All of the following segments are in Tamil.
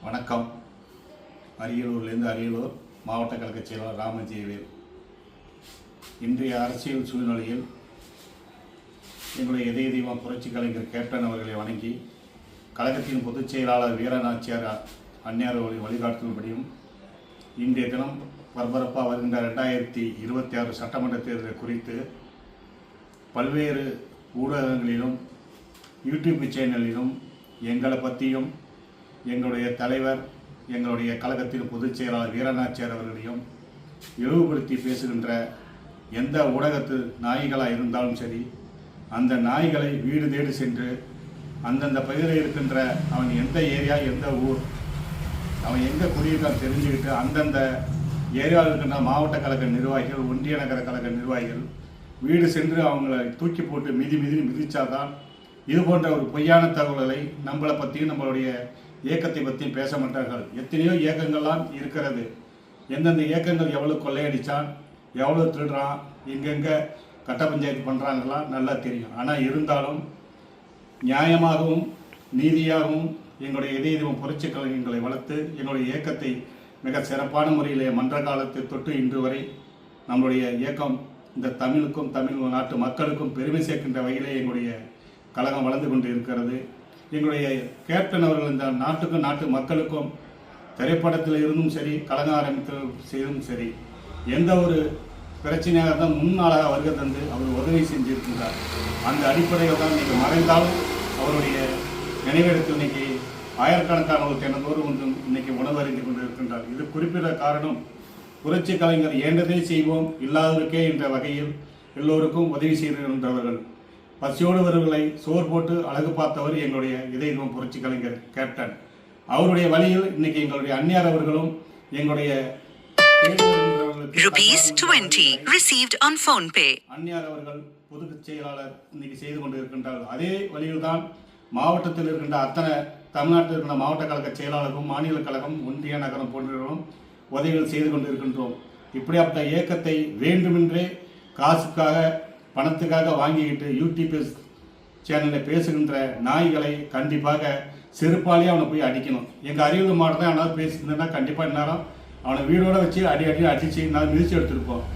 வணக்கம். அரியலூர்லேருந்து அரியலூர் மாவட்ட கழக செயலாளர் ராமஜெயவேல். இன்றைய அரசியல் சூழ்நிலையில் எங்களுடைய இதய தெய்வம் புரட்சி கலைஞர் கேப்டன் அவர்களை வணங்கி கழகத்தின் பொதுச் செயலாளர் வீரநாச்சியார் அந்நியார் வழிகாட்டுதல்படியும் இன்றைய தினம் பரபரப்பாக வருகின்ற 2026 சட்டமன்ற தேர்தல் குறித்து பல்வேறு ஊடகங்களிலும் யூடியூப் சேனலிலும் எங்களை பற்றியும் எங்களுடைய தலைவர் எங்களுடைய கழகத்தின் பொதுச் செயலாளர் வீரநாச்சியார் அவர்களையும் இழிவுபடுத்தி பேசுகின்ற எந்த ஊடகத்து நாய்களாக இருந்தாலும் சரி, அந்த நாய்களை வீடு தேடி சென்று அந்தந்த பகுதியில் இருக்கின்ற அவன் எந்த ஏரியா எந்த ஊர் அவன் எங்கே குடியிருக்கான் தெரிஞ்சுக்கிட்டு அந்தந்த ஏரியாவில் இருக்கின்ற மாவட்ட கழக நிர்வாகிகள், ஒன்றிய நகர கழக நிர்வாகிகள் வீடு சென்று அவங்களை தூக்கி போட்டு மிதிச்சாதான் இது போன்ற ஒரு பொய்யான தகவல்களை நம்மளை பற்றியும் நம்மளுடைய இயக்கத்தை பற்றியும் பேச மாட்டார்கள். எத்தனையோ இயக்கங்கள்லாம் இருக்கிறது. எந்தெந்த இயக்கங்கள் எவ்வளோ கொள்ளையடித்தான், எவ்வளோ திருடுறான், எங்கெங்கே கட்ட பஞ்சாயத்து பண்ணுறாங்கலாம் நல்லா தெரியும். ஆனால் இருந்தாலும் நியாயமாகவும் நீதியாகவும் எங்களுடைய இதய தெய்வம் புரட்சி கலைஞர்களை வளர்த்து எங்களுடைய இயக்கத்தை மிக சிறப்பான முறையிலே மன்ற காலத்தை தொட்டு இன்று வரை நம்மளுடைய இயக்கம் இந்த தமிழுக்கும் தமிழ் நாட்டு மக்களுக்கும் பெருமை சேர்க்கின்ற வகையிலே எங்களுடைய கழகம் வளர்ந்து கொண்டு இருக்கிறது. எங்களுடைய கேப்டன் அவர்கள் இந்த நாட்டுக்கும் நாட்டு மக்களுக்கும் திரைப்படத்தில் இருந்தும் சரி, கழகம் ஆரம்பித்து செய்தும் சரி, எந்த ஒரு பிரச்சனையாக இருந்தால் முன்னாளாக வருகை தந்து அவர் உதவி செஞ்சிருக்கின்றார். அந்த அடிப்படையில் தான் இன்றைக்கி மறைந்தாலும் அவருடைய நினைவிடத்தில் இன்னைக்கு ஆயிரக்கணக்கானவர்கள் தினந்தோறும் ஒன்றும் இன்னைக்கு உணவறிந்து கொண்டு இருக்கின்றார். இது குறிப்பிட காரணம் புரட்சி கலைஞர் ஏண்டதே செய்வோம் இல்லாதவருக்கே என்ற வகையில் எல்லோருக்கும் உதவி செய்கின்றவர்கள். பசியோடு வருவர்களை சோர் போட்டு அழகு பார்த்தவர் எங்களுடைய இதய தெய்வம் புரட்சி கலைஞர் கேப்டன். அவருடைய வழியில் இன்னைக்கு எங்களுடைய அந்நியார் அவர்களும் எங்களுடைய ₹20 received on PhonePe. அந்நியார் அவர்கள் பொதுச் செயலாளர் இன்னைக்கு செய்து கொண்டு இருக்கின்றார்கள். அதே வழியில் தான் மாவட்டத்தில் இருக்கின்ற அத்தனை தமிழ்நாட்டில் இருக்கின்ற மாவட்ட கழக செயலாளரும், மாநில கழகம், ஒன்றிய நகரம் போன்றவர்களும் உதவிகள் செய்து கொண்டு இருக்கின்றோம். இப்படிப்பட்ட இயக்கத்தை வேண்டுமென்றே காசுக்காக பணத்துக்காக வாங்கிக்கிட்டு யூடியூப் சேனலில் பேசுகின்ற நாய்களை கண்டிப்பாக செருப்பாலேயே அவனை போய் அடிக்கணும். எங்கள் அரியலூர் மாவட்டத்தை அவனால் பேசியிருந்தேன்னா கண்டிப்பாக இந்நேரம் அவனை வீடோடு வச்சு அடித்து நான் மிதித்து எடுத்துருப்போம்.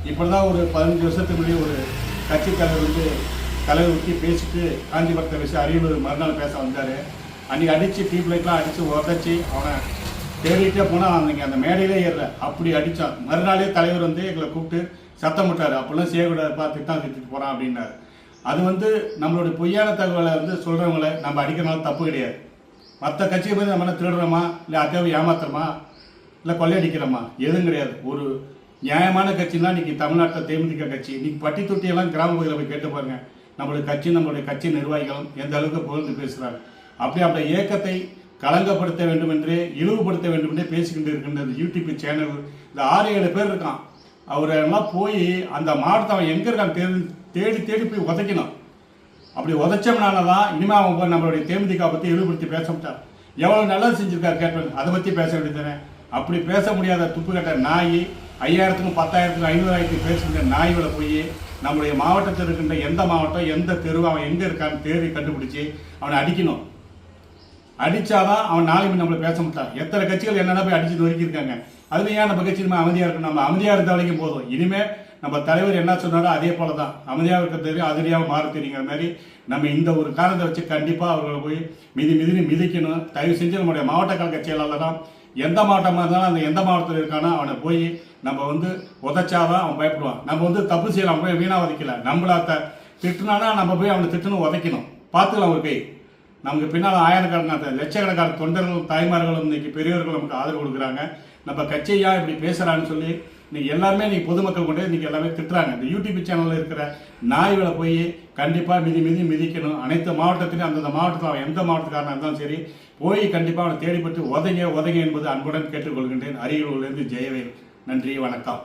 இப்படி தான் ஒரு 15 வருஷத்துக்கு முன்னாடி ஒரு கட்சி தலைவர் ஊற்றி பேசிட்டு காஞ்சிபுரத்தை வச்சு அரியலூர் மறுநாள் பேச வந்தார். அன்றைக்கி அடித்து டியூப் லைட்லாம் அடித்து உதச்சி அவனை தேடிட்டே போனால் அன்றைக்கி அந்த மேடையிலே ஏறல, அப்படி அடித்தான். மறுநாளே தலைவர் எங்களை கூப்பிட்டு சத்தம் விட்டார். அப்படிலாம் செய்யக்கூடாதுப்பா, திட்டிட்டு போகிறான் அப்படின்னாரு. அது நம்மளுடைய பொய்யான தகவலை சொல்கிறவங்களை நம்ம அடிக்கிறனால தப்பு கிடையாது. மற்ற கட்சியை போய் நம்ம என்ன திருடுறோமா, இல்லை அக்காவை ஏமாத்துறோமா, இல்லை கொள்ளையடிக்கிறோமா, எதுவும் கிடையாது. ஒரு நியாயமான கட்சின்னா இன்றைக்கி தமிழ்நாட்டில் தேமுதிக கட்சி. இன்றைக்கி பட்டி தொட்டியெல்லாம் கிராம பகுதியில் போய் கேட்டு பாருங்க, நம்மளுடைய கட்சி நிர்வாகிகளும் எந்த அளவுக்கு புகழ்ந்து பேசுகிறாங்க. அப்படி இயக்கத்தை களங்கப்படுத்த வேண்டும் என்றே, இழிவுபடுத்த வேண்டும் என்றே பேசிக்கிட்டு இருக்கின்ற இந்த யூடியூப் சேனல் இந்த 6-7 பேர் இருக்கான். அவரெல்லாம் போய் அந்த மாவட்டத்தை அவன் எங்கே இருக்கான் தேடி போய் உதைக்கணும். அப்படி உதைச்சோம்னால தான் இனிமேல் அவன் போய் நம்மளுடைய தேமுதிக பற்றி இழிவுபடுத்தி பேச மாட்டான். எவ்வளோ நல்லது செஞ்சுருக்காரு கேட்பேன், அதை பற்றி பேச வேண்டியதானே. அப்படி பேச முடியாத துப்பு கட்ட நாய் 5000க்கும் 10,000க்கும் 500,000 பேசுகின்ற நாய்களை போய் நம்முடைய மாவட்டத்தில் இருக்கின்ற எந்த மாவட்டம் எந்த தெரு அவன் எங்கே இருக்கான்னு தேடி கண்டுபிடிச்சி அவனை அடிக்கணும். அடித்தாதான் அவன் நாளைக்கு நம்மளை பேச மாட்டான். எத்தனை கட்சிகள் என்னென்ன போய் அடிச்சு நொறுக்கியிருக்காங்க. அதுல ஏன் நம்ம கட்சி நம்ம அமைதியாக இருக்கணும்? நம்ம அமைதியாக இருந்த வரைக்கும் போதும். இனிமேல் நம்ம தலைவர் என்ன சொன்னாரோ அதே போல தான் அமைதியாக இருக்க தெரியும், அதிரியாக மாற தெரியுங்கிற மாதிரி நம்ம இந்த ஒரு காரணத்தை வச்சு கண்டிப்பாக அவர்களை போய் மிதிக்கணும். தயவு செஞ்சு நம்முடைய மாவட்ட கழக செயலாளர் தான் எந்த மாவட்டமாக இருந்தாலும் அந்த எந்த மாவட்டத்தில் இருக்கானோ அவனை போய் நம்ம உதைச்சாதான் அவன் பயப்படுவான். நம்ம தப்பு செய்யலாம், போய் வீணாக உதைக்கல. நம்மள திட்டுனானா நம்ம போய் அவனை திட்டுன்னு உதைக்கணும். பார்த்துக்கலாம் ஒரு கை. நமக்கு பின்னால் ஆயிரக்கணக்கான லட்சக்கணக்கான தொண்டர்களும் தாய்மார்களும் இன்னைக்கு பெரியவர்களும் நமக்கு ஆதரவு கொடுக்குறாங்க. நம்ம கட்சியா இப்படி பேசுகிறான்னு சொல்லி இன்னைக்கு எல்லாருமே இன்னைக்கு பொதுமக்கள் கொண்டே இன்னைக்கு எல்லாமே திட்டுறாங்க. இந்த யூடியூப் சேனலில் இருக்கிற நாய்களை போய் கண்டிப்பாக மிதிக்கணும். அனைத்து மாவட்டத்திலையும் அந்தந்த மாவட்டத்தில் அவன் எந்த மாவட்டக்காரனாக இருந்தாலும் சரி போய் கண்டிப்பாக அவனை தேடிப்பட்டு உதங்க என்பது அன்புடன் கேட்டுக்கொள்கின்றேன். அரியலூர்லேருந்து ஜெயவேல். நன்றி, வணக்கம்.